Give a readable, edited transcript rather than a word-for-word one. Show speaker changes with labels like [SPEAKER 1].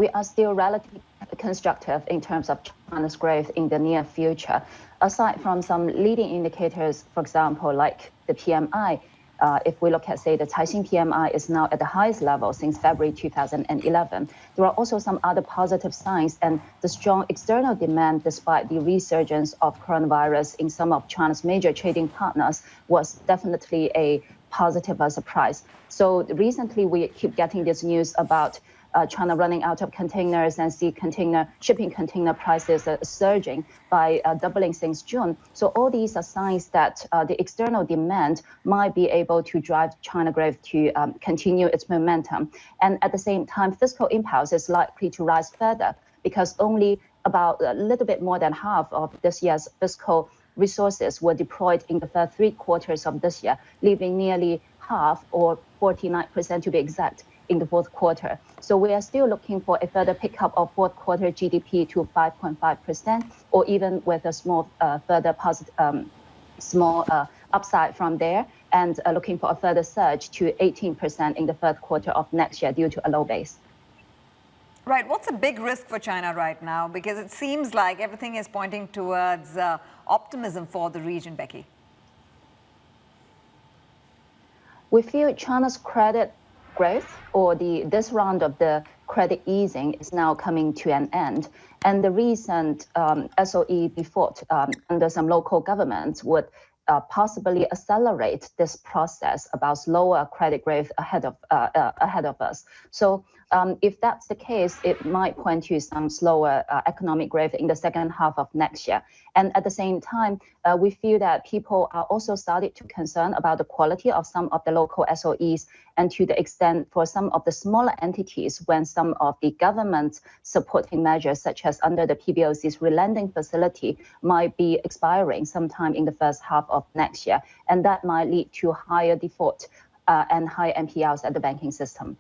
[SPEAKER 1] we are still relatively constructive in terms of China's growth in the near future. Aside from some leading indicators, for example, like the PMI, if we look at, say, the Caixin PMI is now at the highest level since February 2011. There are also some other positive signs, and the strong external demand, despite the resurgence of coronavirus in some of China's major trading partners, was definitely a positive surprise. So recently, we keep getting this news about China running out of containers and see shipping container prices surging by doubling since June. So all these are signs that the external demand might be able to drive China growth to continue its momentum. And at the same time, fiscal impulse is likely to rise further because only about a little bit more than half of this year's fiscal resources were deployed in the first 3 quarters of this year, leaving nearly half, or 49% to be exact, in the fourth quarter. So we are still looking for a further pickup of fourth quarter GDP to 5.5%, or even with a small further positive, upside from there, and looking for a further surge to 18% in the third quarter of next year due to a low base.
[SPEAKER 2] Right. What's a big risk for China right now? Because it seems like everything is pointing towards optimism for the region, Becky.
[SPEAKER 1] We feel China's credit growth, or this round of the credit easing, is now coming to an end. And the recent SOE default under some local governments would possibly accelerate this process about slower credit growth ahead of us. So if that's the case, it might point to some slower economic growth in the second half of next year. And at the same time, we feel that people are also starting to concern about the quality of some of the local SOEs, and to the extent for some of the smaller entities, when some of the government supporting measures, such as under the PBOC's relending facility, might be expiring sometime in the first half of next year. And that might lead to higher default and higher NPLs at the banking system.